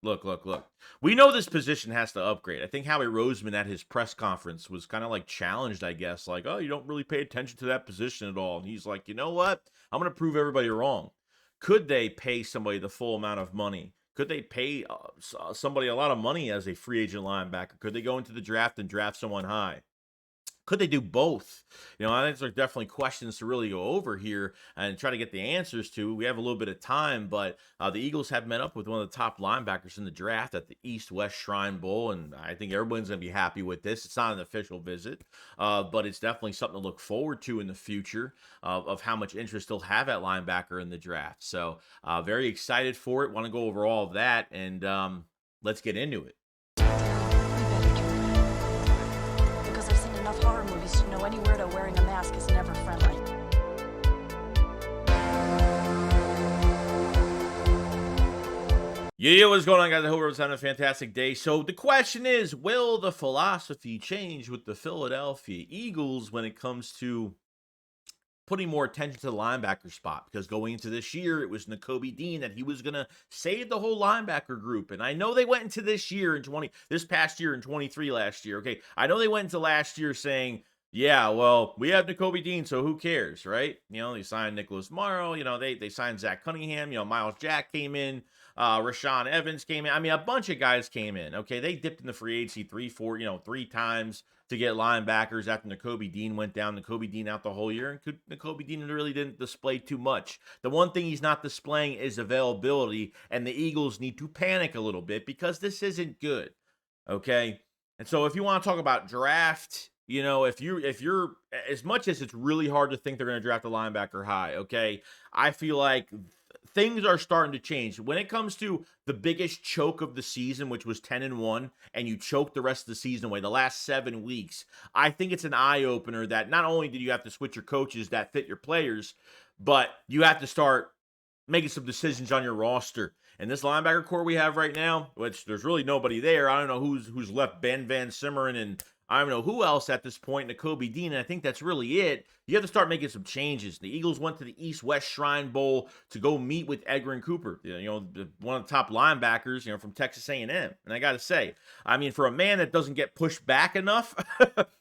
Look. We know this position has to upgrade. I think Howie Roseman at his press conference was kind of like challenged, I guess, like, oh, you don't really pay attention to that position at all. And he's like, you know what? I'm going to prove everybody wrong. Could they pay somebody the full amount of money? Could they pay somebody a lot of money as a free agent linebacker? Could they go into the draft and draft someone high? Could they do both? I think there's definitely questions to really go over here and try to get the answers to. We have a little bit of time, but the Eagles have met up with one of the top linebackers in the draft at the East-West Shrine Bowl, and I think everyone's going to be happy with this. It's not an official visit, but it's definitely something to look forward to in the future of how much interest they'll have at linebacker in the draft. So very excited for it. Want to go over all of that, and let's get into it. Because I've seen enough horror movies to know any weirdo wearing a mask is never friendly. Yeah, what's going on, guys? I hope everyone's having a fantastic day. So the question is, will the philosophy change with the Philadelphia Eagles when it comes to putting more attention to the linebacker spot? Because going into this year, it was Nakobe Dean that he was going to save the whole linebacker group. And I know they went into this past year in 23 last year. Okay. I know they went into last year saying, yeah, well, we have Nakobe Dean, so who cares, right? They signed Nicholas Morrow. They signed Zach Cunningham. Miles Jack came in. Rashawn Evans came in. I mean, a bunch of guys came in. Okay, they dipped in the free agency three times to get linebackers after Nakobe Dean went down. Nakobe Dean out the whole year, and Nakobe Dean really didn't display too much. The one thing he's not displaying is availability, and the Eagles need to panic a little bit because this isn't good. Okay, and so if you want to talk about draft, if you're as much as it's really hard to think they're going to draft a linebacker high, okay, I feel like things are starting to change when it comes to the biggest choke of the season, which was 10-1, and you choke the rest of the season away, the last 7 weeks. I think it's an eye opener that not only did you have to switch your coaches that fit your players, but you have to start making some decisions on your roster. And this linebacker core we have right now, which there's really nobody there. I don't know who's left. Ben Van Simmeren and I don't know who else at this point, Nakobe Dean, and I think that's really it. You have to start making some changes. The Eagles went to the East-West Shrine Bowl to go meet with Edgerrin Cooper, one of the top linebackers, from Texas A&M. And I got to say, I mean, for a man that doesn't get pushed back enough,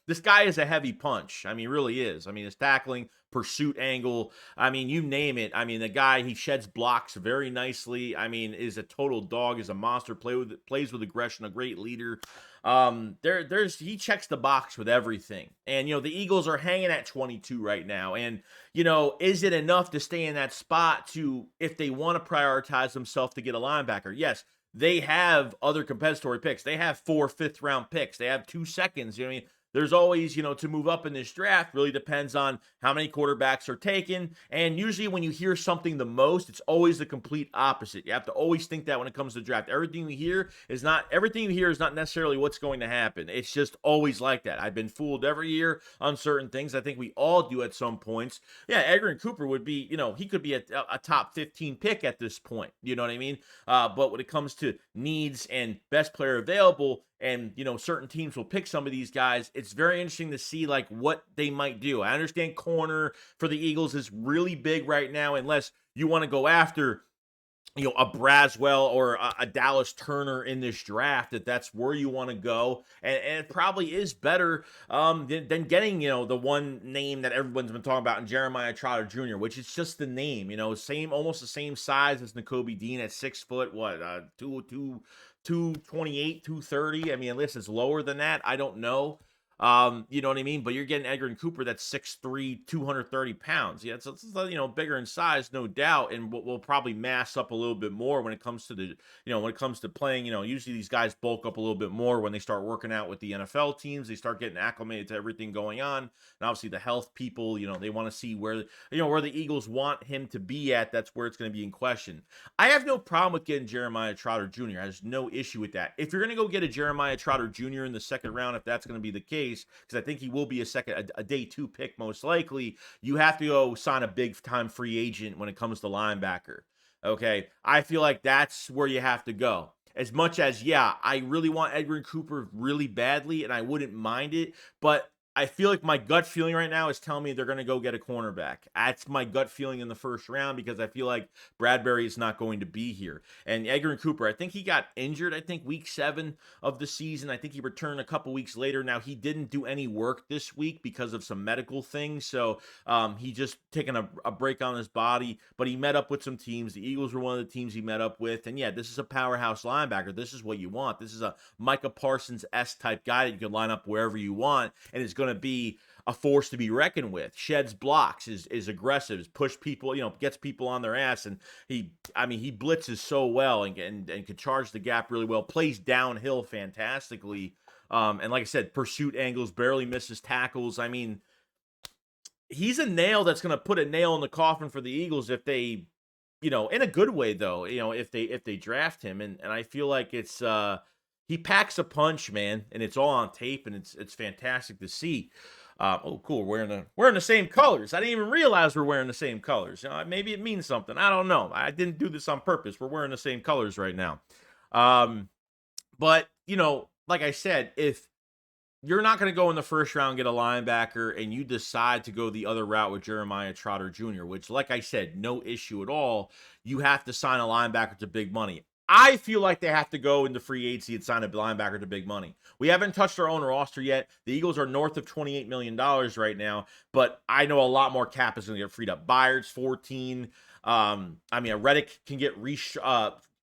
this guy is a heavy punch. I mean, really is. I mean, his tackling, pursuit angle, I mean, you name it. I mean, the guy, he sheds blocks very nicely. I mean, is a total dog, is a monster, plays with aggression, a great leader. He checks the box with everything. And, the Eagles are hanging at 22 right now. And, is it enough to stay in that spot if they want to prioritize themselves to get a linebacker? Yes, they have other compensatory picks. They have 4 fifth-round picks. They have 2 seconds. You know what I mean? There's always, to move up in this draft really depends on how many quarterbacks are taken. And usually when you hear something the most, it's always the complete opposite. You have to always think that when it comes to draft. Everything you hear is not necessarily what's going to happen. It's just always like that. I've been fooled every year on certain things. I think we all do at some points. Yeah, Edgerrin Cooper would be, he could be a top 15 pick at this point. You know what I mean? But when it comes to needs and best player available, and, certain teams will pick some of these guys, it's very interesting to see, like, what they might do. I understand corner for the Eagles is really big right now, unless you want to go after, a Braswell or a Dallas Turner in this draft, that's where you want to go. And it probably is better than getting, the one name that everyone's been talking about in Jeremiah Trotter Jr., which is just the name, almost the same size as Nakobe Dean at 6 foot, 228, 230. I mean, unless it's lower than that, I don't know. You know what I mean? But you're getting Edgerrin Cooper that's 6'3", 230 pounds. Yeah, it's bigger in size, no doubt, and will probably mass up a little bit more when it comes to playing. Usually these guys bulk up a little bit more when they start working out with the NFL teams. They start getting acclimated to everything going on, and obviously the health people, they want to see where the Eagles want him to be at. That's where it's going to be in question. I have no problem with getting Jeremiah Trotter Jr. I have no issue with that. If you're going to go get a Jeremiah Trotter Jr. in the second round, if that's going to be the case, because I think he will be a day 2 pick most likely, you have to go sign a big time free agent when it comes to linebacker. Okay, I feel like that's where you have to go. As much as, I really want Edgerrin Cooper really badly, and I wouldn't mind it, but I feel like my gut feeling right now is telling me they're going to go get a cornerback. That's my gut feeling in the first round because I feel like Bradbury is not going to be here. And Edgerrin Cooper, I think he got injured, I think week 7 of the season. I think he returned a couple weeks later. Now, he didn't do any work this week because of some medical things. So he just taken a break on his body, but he met up with some teams. The Eagles were one of the teams he met up with. And yeah, this is a powerhouse linebacker. This is what you want. This is a Micah Parsons-esque type guy that you can line up wherever you want. And it's going to be a force to be reckoned with. Sheds blocks, is aggressive, is push people, gets people on their ass, and he blitzes so well and can charge the gap really well. Plays downhill fantastically, and like I said, pursuit angles, barely misses tackles. I mean, he's a nail that's going to put a nail in the coffin for the Eagles if they, in a good way though. If they draft him, and I feel like it's he packs a punch, man, and it's all on tape, and it's fantastic to see. Oh, cool. We're wearing the same colors. I didn't even realize we're wearing the same colors. Maybe it means something. I don't know. I didn't do this on purpose. We're wearing the same colors right now. But like I said, if you're not going to go in the first round and get a linebacker, and you decide to go the other route with Jeremiah Trotter Jr., which, like I said, no issue at all, you have to sign a linebacker to big money. I feel like they have to go into free agency and sign a linebacker to big money. We haven't touched our own roster yet. The Eagles are north of $28 million right now, but I know a lot more cap is going to get freed up. Byard's 14. A Reddick can get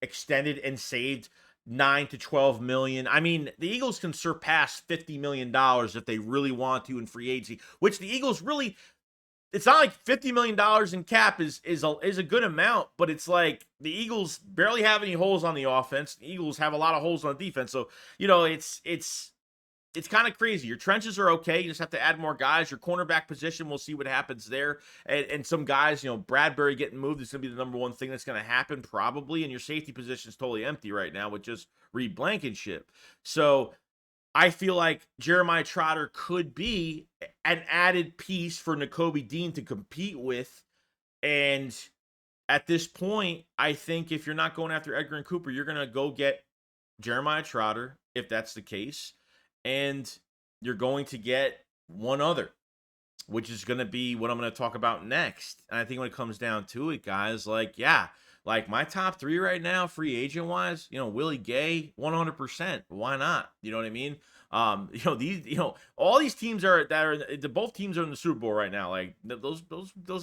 extended and saved 9 to 12 million. I mean, the Eagles can surpass $50 million if they really want to in free agency, which the Eagles really, it's not like $50 million in cap is a good amount, but it's like the Eagles barely have any holes on the offense. The Eagles have a lot of holes on defense. So, it's kind of crazy. Your trenches are okay. You just have to add more guys. Your cornerback position, we'll see what happens there. And some guys, Bradbury getting moved is going to be the number one thing that's going to happen probably. And your safety position is totally empty right now with just Reed Blankenship. So I feel like Jeremiah Trotter could be an added piece for Nakobe Dean to compete with. And at this point, I think if you're not going after Edgerrin Cooper, you're going to go get Jeremiah Trotter, if that's the case. And you're going to get one other, which is going to be what I'm going to talk about next. And I think when it comes down to it, guys, like my top 3 right now, free agent wise, Willie Gay, 100%. Why not? You know what I mean? All these teams both teams are in the Super Bowl right now. Like those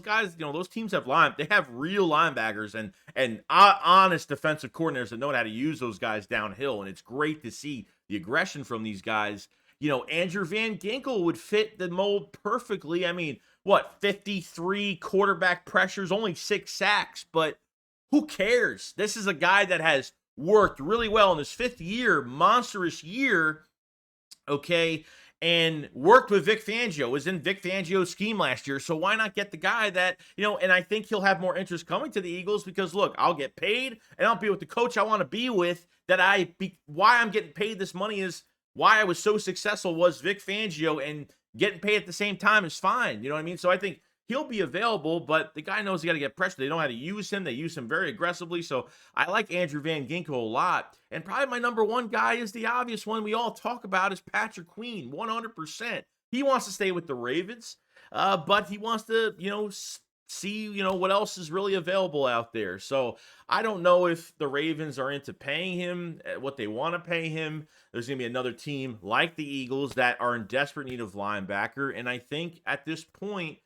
guys, those teams they have real linebackers and honest defensive coordinators that know how to use those guys downhill. And it's great to see the aggression from these guys. Andrew Van Ginkel would fit the mold perfectly. I mean, 53 quarterback pressures, only 6 sacks, but who cares? This is a guy that has worked really well in his 5th year, monstrous year, okay, and worked with Vic Fangio, was in Vic Fangio's scheme last year. So why not get the guy that, and I think he'll have more interest coming to the Eagles because, look, I'll get paid and I'll be with the coach I want to be with. Why I'm getting paid this money is why I was so successful was Vic Fangio, and getting paid at the same time is fine. You know what I mean? So I think he'll be available, but the guy knows he got to get pressure. They know how to use him. They use him very aggressively. So I like Andrew Van Ginkel a lot. And probably my number one guy is the obvious one we all talk about is Patrick Queen, 100%. He wants to stay with the Ravens, but he wants to, see, what else is really available out there. So I don't know if the Ravens are into paying him what they want to pay him. There's going to be another team like the Eagles that are in desperate need of linebacker. And I think at this point,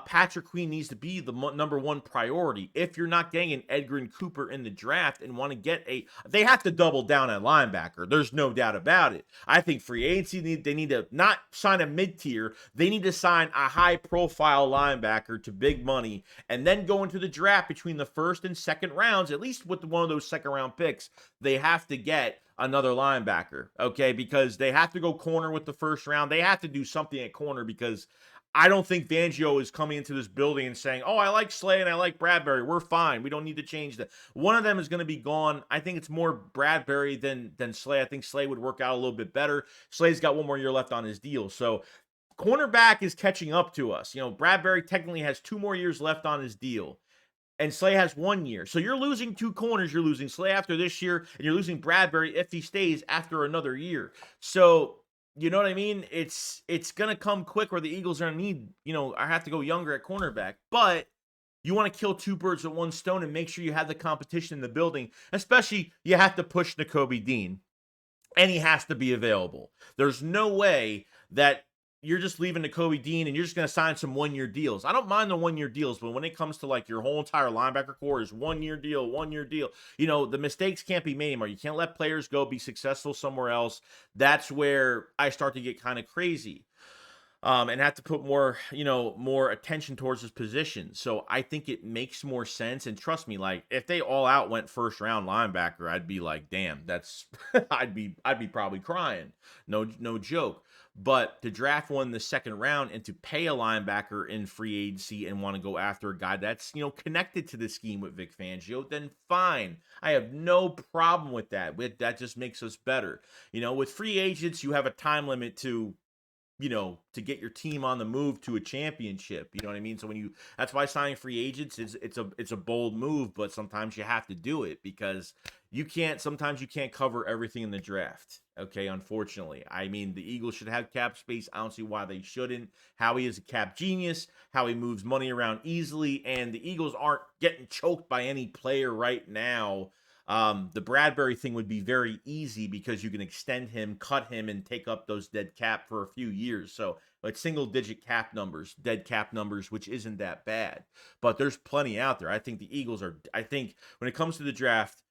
Patrick Queen needs to be the number one priority. If you're not getting an Edgerrin Cooper in the draft and want to get they have to double down at linebacker. There's no doubt about it. I think free agency, they need to not sign a mid-tier. They need to sign a high-profile linebacker to big money and then go into the draft between the first and second rounds, at least with one of those second-round picks. They have to get another linebacker, okay, because they have to go corner with the first round. They have to do something at corner because I don't think Fangio is coming into this building and saying, oh, I like Slay and I like Bradbury. We're fine. We don't need to change that. One of them is going to be gone. I think it's more Bradbury than Slay. I think Slay would work out a little bit better. Slay's got one more year left on his deal. So cornerback is catching up to us. Bradbury technically has 2 more years left on his deal, and Slay has 1 year. So you're losing 2 corners. You're losing Slay after this year, and you're losing Bradbury if he stays after another year. So You know what I mean? It's gonna come quick where the Eagles are gonna need, I have to go younger at cornerback. But you want to kill two birds with one stone and make sure you have the competition in the building. Especially, you have to push Nakobe Dean, and he has to be available. There's no way that you're just leaving Nakobe Dean and you're just going to sign some 1-year deals. I don't mind the 1-year deals, but when it comes to like your whole entire linebacker core is 1-year deal, 1-year deal. The mistakes can't be made anymore. You can't let players go be successful somewhere else. That's where I start to get kind of crazy. And have to put more attention towards his position. So I think it makes more sense. And trust me, like if they all out went first round linebacker, I'd be like, damn, that's I'd be probably crying. No joke. But to draft one in the second round and to pay a linebacker in free agency and want to go after a guy that's connected to the scheme with Vic Fangio, then fine. I have no problem with that. That just makes us better. With free agents, you have a time limit to get your team on the move to a championship. You know what I mean? So that's why signing free agents it's a bold move, but sometimes you have to do it because sometimes you can't cover everything in the draft. Okay, unfortunately. I mean, the Eagles should have cap space. I don't see why they shouldn't. Howie is a cap genius. Howie moves money around easily, and the Eagles aren't getting choked by any player right now. The Bradbury thing would be very easy because you can extend him, cut him, and take up those dead cap for a few years. So like single-digit cap numbers, dead cap numbers, which isn't that bad. But there's plenty out there. I think the Eagles I think when it comes to the draft,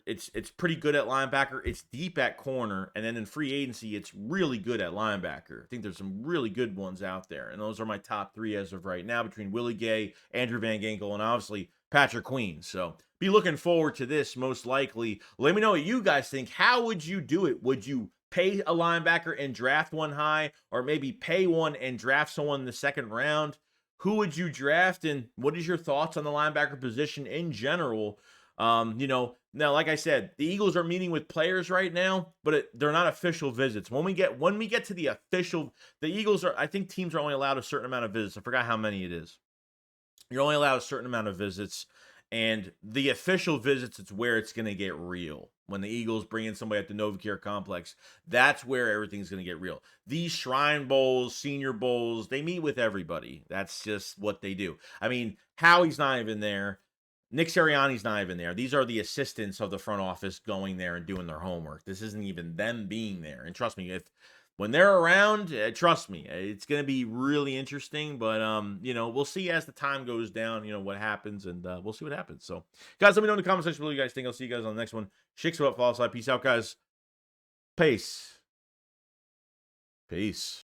it's pretty good at linebacker. It's deep at corner, and then in free agency, it's really good at linebacker. I think there's some really good ones out there, and those are my top 3 as of right now between Willie Gay, Andrew Van Ginkel, and obviously Patrick Queen. So be looking forward to this most likely. Let me know what you guys think. How would you do it? Would you pay a linebacker and draft one high, or maybe pay one and draft someone in the second round? Who would you draft, and what is your thoughts on the linebacker position in general? Now, like I said, the Eagles are meeting with players right now, but they're not official visits. When we get to the official, the Eagles I think teams are only allowed a certain amount of visits. I forgot how many it is. You're only allowed a certain amount of visits, and the official visits, it's where it's going to get real. When the Eagles bring in somebody at the NovaCare complex, that's where everything's going to get real. These Shrine Bowls, Senior Bowls, they meet with everybody. That's just what they do. I mean, Howie's not even there. Nick Sirianni's not even there. These are the assistants of the front office going there and doing their homework. This isn't even them being there. And trust me, when they're around, trust me, it's going to be really interesting. But we'll see as the time goes down. What happens, and we'll see what happens. So, guys, let me know in the comment section what you guys think. I'll see you guys on the next one. Shakes up, follow side. Peace out, guys. Peace.